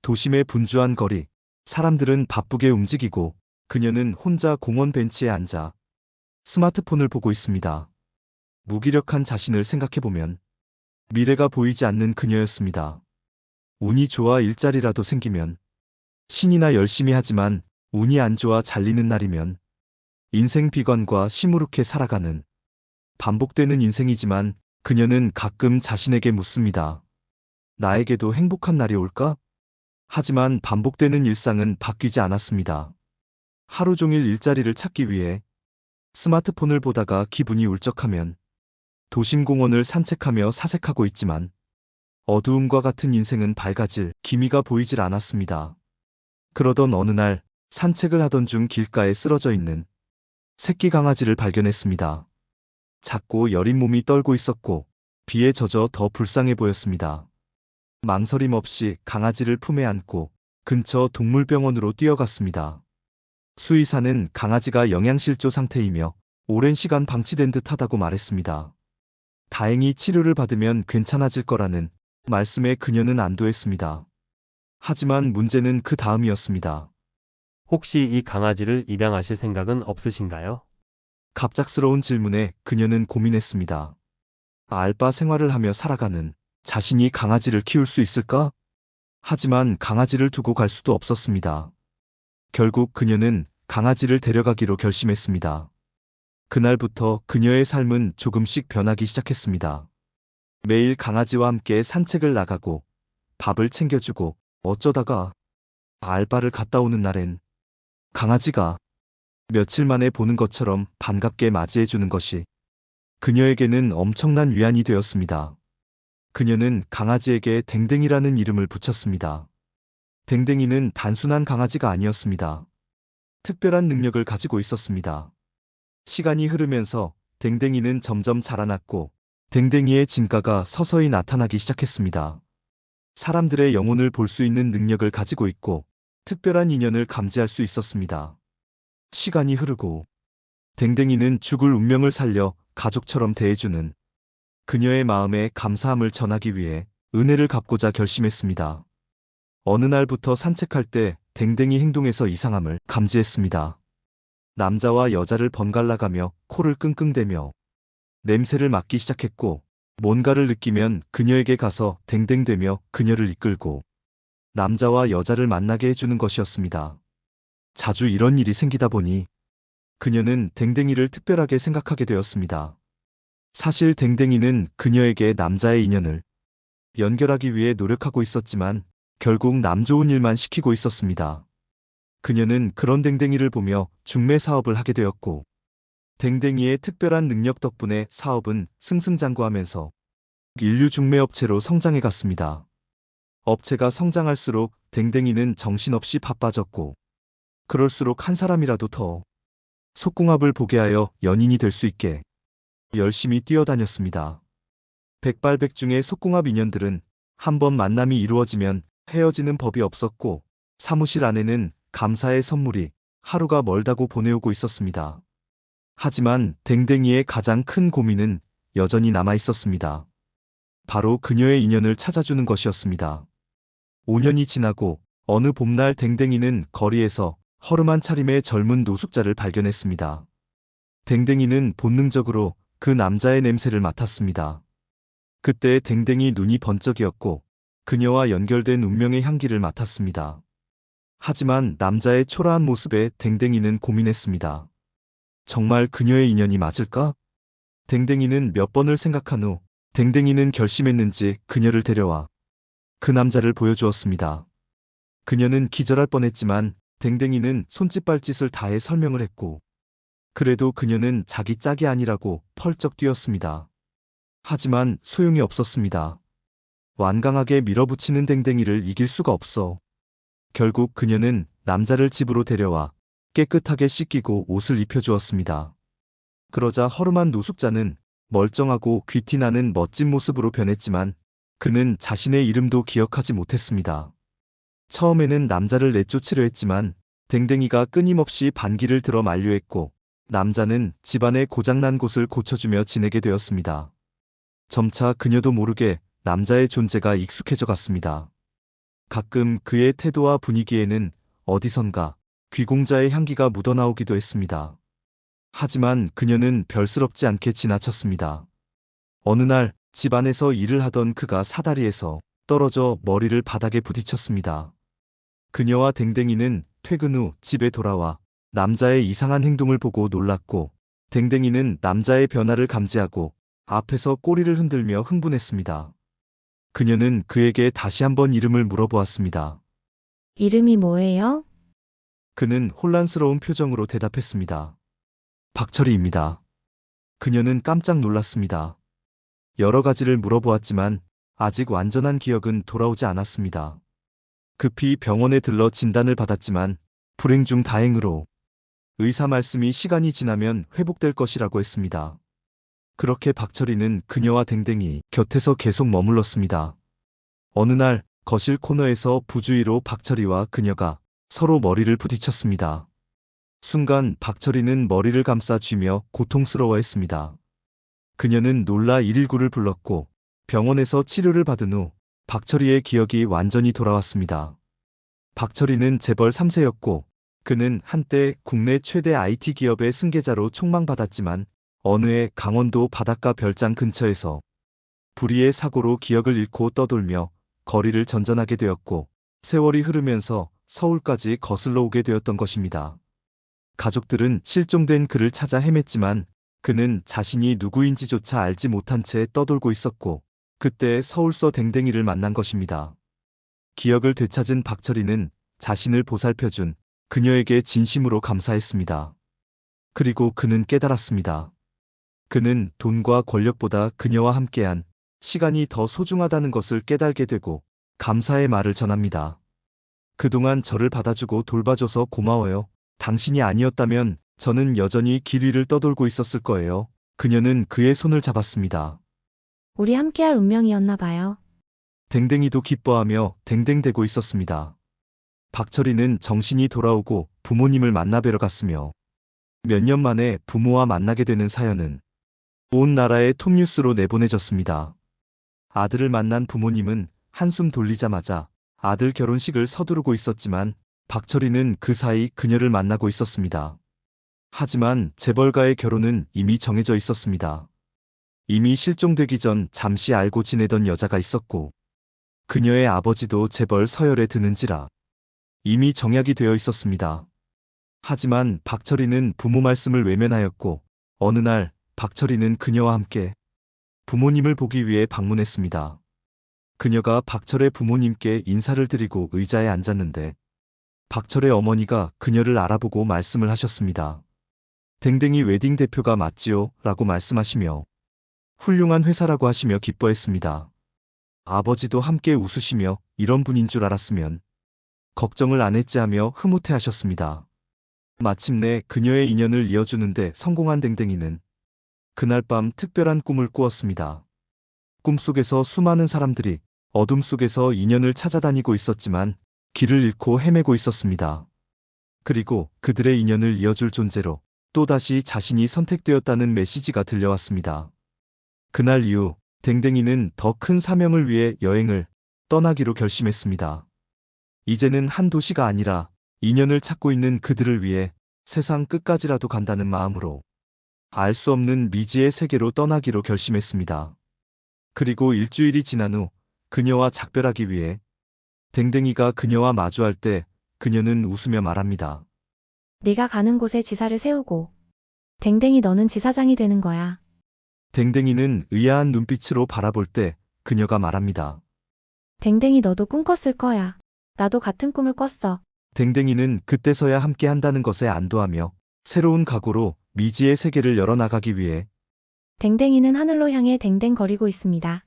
도심의 분주한 거리, 사람들은 바쁘게 움직이고 그녀는 혼자 공원 벤치에 앉아 스마트폰을 보고 있습니다. 무기력한 자신을 생각해보면 미래가 보이지 않는 그녀였습니다. 운이 좋아 일자리라도 생기면, 신이나 열심히 하지만 운이 안 좋아 잘리는 날이면, 인생 비관과 시무룩해 살아가는 반복되는 인생이지만 그녀는 가끔 자신에게 묻습니다. 나에게도 행복한 날이 올까? 하지만 반복되는 일상은 바뀌지 않았습니다. 하루 종일 일자리를 찾기 위해 스마트폰을 보다가 기분이 울적하면 도심 공원을 산책하며 사색하고 있지만 어두움과 같은 인생은 밝아질 기미가 보이질 않았습니다. 그러던 어느 날 산책을 하던 중 길가에 쓰러져 있는 새끼 강아지를 발견했습니다. 작고 여린 몸이 떨고 있었고 비에 젖어 더 불쌍해 보였습니다. 망설임 없이 강아지를 품에 안고 근처 동물병원으로 뛰어갔습니다. 수의사는 강아지가 영양실조 상태이며 오랜 시간 방치된 듯하다고 말했습니다. 다행히 치료를 받으면 괜찮아질 거라는 말씀에 그녀는 안도했습니다. 하지만 문제는 그 다음이었습니다. 혹시 이 강아지를 입양하실 생각은 없으신가요? 갑작스러운 질문에 그녀는 고민했습니다. 알바 생활을 하며 살아가는 자신이 강아지를 키울 수 있을까? 하지만 강아지를 두고 갈 수도 없었습니다. 결국 그녀는 강아지를 데려가기로 결심했습니다. 그날부터 그녀의 삶은 조금씩 변하기 시작했습니다. 매일 강아지와 함께 산책을 나가고 밥을 챙겨주고 어쩌다가 알바를 갔다 오는 날엔 강아지가 며칠 만에 보는 것처럼 반갑게 맞이해주는 것이 그녀에게는 엄청난 위안이 되었습니다. 그녀는 강아지에게 댕댕이라는 이름을 붙였습니다. 댕댕이는 단순한 강아지가 아니었습니다. 특별한 능력을 가지고 있었습니다. 시간이 흐르면서 댕댕이는 점점 자라났고 댕댕이의 진가가 서서히 나타나기 시작했습니다. 사람들의 영혼을 볼 수 있는 능력을 가지고 있고 특별한 인연을 감지할 수 있었습니다. 시간이 흐르고 댕댕이는 죽을 운명을 살려 가족처럼 대해주는 그녀의 마음에 감사함을 전하기 위해 은혜를 갚고자 결심했습니다. 어느 날부터 산책할 때 댕댕이 행동에서 이상함을 감지했습니다. 남자와 여자를 번갈아가며 코를 끙끙대며 냄새를 맡기 시작했고 뭔가를 느끼면 그녀에게 가서 댕댕대며 그녀를 이끌고 남자와 여자를 만나게 해주는 것이었습니다. 자주 이런 일이 생기다 보니 그녀는 댕댕이를 특별하게 생각하게 되었습니다. 사실 댕댕이는 그녀에게 남자의 인연을 연결하기 위해 노력하고 있었지만 결국 남 좋은 일만 시키고 있었습니다. 그녀는 그런 댕댕이를 보며 중매 사업을 하게 되었고 댕댕이의 특별한 능력 덕분에 사업은 승승장구하면서 인류 중매업체로 성장해 갔습니다. 업체가 성장할수록 댕댕이는 정신없이 바빠졌고 그럴수록 한 사람이라도 더 속궁합을 보게 하여 연인이 될 수 있게 열심히 뛰어다녔습니다. 백발백중의 속궁합 인연들은 한 번 만남이 이루어지면 헤어지는 법이 없었고 사무실 안에는 감사의 선물이 하루가 멀다고 보내오고 있었습니다. 하지만 댕댕이의 가장 큰 고민은 여전히 남아 있었습니다. 바로 그녀의 인연을 찾아주는 것이었습니다. 5년이 지나고 어느 봄날 댕댕이는 거리에서 허름한 차림의 젊은 노숙자를 발견했습니다. 댕댕이는 본능적으로 그 남자의 냄새를 맡았습니다. 그때 댕댕이 눈이 번쩍이었고 그녀와 연결된 운명의 향기를 맡았습니다. 하지만 남자의 초라한 모습에 댕댕이는 고민했습니다. 정말 그녀의 인연이 맞을까? 댕댕이는 몇 번을 생각한 후 댕댕이는 결심했는지 그녀를 데려와 그 남자를 보여주었습니다. 그녀는 기절할 뻔했지만 댕댕이는 손짓발짓을 다해 설명을 했고 그래도 그녀는 자기 짝이 아니라고 펄쩍 뛰었습니다. 하지만 소용이 없었습니다. 완강하게 밀어붙이는 댕댕이를 이길 수가 없어. 결국 그녀는 남자를 집으로 데려와 깨끗하게 씻기고 옷을 입혀주었습니다. 그러자 허름한 노숙자는 멀쩡하고 귀티나는 멋진 모습으로 변했지만 그는 자신의 이름도 기억하지 못했습니다. 처음에는 남자를 내쫓으려 했지만 댕댕이가 끊임없이 반기를 들어 만류했고 남자는 집안의 고장난 곳을 고쳐주며 지내게 되었습니다. 점차 그녀도 모르게 남자의 존재가 익숙해져 갔습니다. 가끔 그의 태도와 분위기에는 어디선가 귀공자의 향기가 묻어나오기도 했습니다. 하지만 그녀는 별스럽지 않게 지나쳤습니다. 어느 날 집 안에서 일을 하던 그가 사다리에서 떨어져 머리를 바닥에 부딪혔습니다. 그녀와 댕댕이는 퇴근 후 집에 돌아와 남자의 이상한 행동을 보고 놀랐고, 댕댕이는 남자의 변화를 감지하고 앞에서 꼬리를 흔들며 흥분했습니다. 그녀는 그에게 다시 한번 이름을 물어보았습니다. 이름이 뭐예요? 그는 혼란스러운 표정으로 대답했습니다. 박철희입니다. 그녀는 깜짝 놀랐습니다. 여러 가지를 물어보았지만 아직 완전한 기억은 돌아오지 않았습니다. 급히 병원에 들러 진단을 받았지만 불행 중 다행으로 의사 말씀이 시간이 지나면 회복될 것이라고 했습니다. 그렇게 박철희는 그녀와 댕댕이 곁에서 계속 머물렀습니다. 어느 날 거실 코너에서 부주의로 박철희와 그녀가 서로 머리를 부딪혔습니다. 순간 박철희는 머리를 감싸 쥐며 고통스러워했습니다. 그녀는 놀라 119를 불렀고 병원에서 치료를 받은 후 박철희의 기억이 완전히 돌아왔습니다. 박철희는 재벌 3세였고 그는 한때 국내 최대 IT 기업의 승계자로 촉망받았지만 어느 해 강원도 바닷가 별장 근처에서 불의의 사고로 기억을 잃고 떠돌며 거리를 전전하게 되었고, 세월이 흐르면서 서울까지 거슬러 오게 되었던 것입니다. 가족들은 실종된 그를 찾아 헤맸지만 그는 자신이 누구인지조차 알지 못한 채 떠돌고 있었고, 그때 서울서 댕댕이를 만난 것입니다. 기억을 되찾은 박철희는 자신을 보살펴준 그녀에게 진심으로 감사했습니다. 그리고 그는 깨달았습니다. 그는 돈과 권력보다 그녀와 함께한 시간이 더 소중하다는 것을 깨달게 되고 감사의 말을 전합니다. 그동안 저를 받아주고 돌봐줘서 고마워요. 당신이 아니었다면 저는 여전히 길 위를 떠돌고 있었을 거예요. 그녀는 그의 손을 잡았습니다. 우리 함께할 운명이었나 봐요. 댕댕이도 기뻐하며 댕댕대고 있었습니다. 박철희는 정신이 돌아오고 부모님을 만나뵈러 갔으며 몇 년 만에 부모와 만나게 되는 사연은 온 나라에 톱뉴스로 내보내졌습니다. 아들을 만난 부모님은 한숨 돌리자마자 아들 결혼식을 서두르고 있었지만 박철희는 그 사이 그녀를 만나고 있었습니다. 하지만 재벌가의 결혼은 이미 정해져 있었습니다. 이미 실종되기 전 잠시 알고 지내던 여자가 있었고 그녀의 아버지도 재벌 서열에 드는지라 이미 정약이 되어 있었습니다. 하지만 박철희는 부모 말씀을 외면하였고 어느 날 박철희는 그녀와 함께 부모님을 보기 위해 방문했습니다. 그녀가 박철의 부모님께 인사를 드리고 의자에 앉았는데 박철의 어머니가 그녀를 알아보고 말씀을 하셨습니다. 댕댕이 웨딩 대표가 맞지요? 라고 말씀하시며 훌륭한 회사라고 하시며 기뻐했습니다. 아버지도 함께 웃으시며 이런 분인 줄 알았으면 걱정을 안 했지 하며 흐뭇해하셨습니다. 마침내 그녀의 인연을 이어주는데 성공한 댕댕이는 그날 밤 특별한 꿈을 꾸었습니다. 꿈속에서 수많은 사람들이 어둠 속에서 인연을 찾아다니고 있었지만 길을 잃고 헤매고 있었습니다. 그리고 그들의 인연을 이어줄 존재로 또다시 자신이 선택되었다는 메시지가 들려왔습니다. 그날 이후 댕댕이는 더 큰 사명을 위해 여행을 떠나기로 결심했습니다. 이제는 한 도시가 아니라 인연을 찾고 있는 그들을 위해 세상 끝까지라도 간다는 마음으로 알 수 없는 미지의 세계로 떠나기로 결심했습니다. 그리고 일주일이 지난 후 그녀와 작별하기 위해 댕댕이가 그녀와 마주할 때 그녀는 웃으며 말합니다. 네가 가는 곳에 지사를 세우고 댕댕이 너는 지사장이 되는 거야. 댕댕이는 의아한 눈빛으로 바라볼 때 그녀가 말합니다. 댕댕이 너도 꿈 꿨을 거야. 나도 같은 꿈을 꿨어. 댕댕이는 그때서야 함께 한다는 것에 안도하며 새로운 각오로 미지의 세계를 열어나가기 위해 댕댕이는 하늘로 향해 댕댕거리고 있습니다.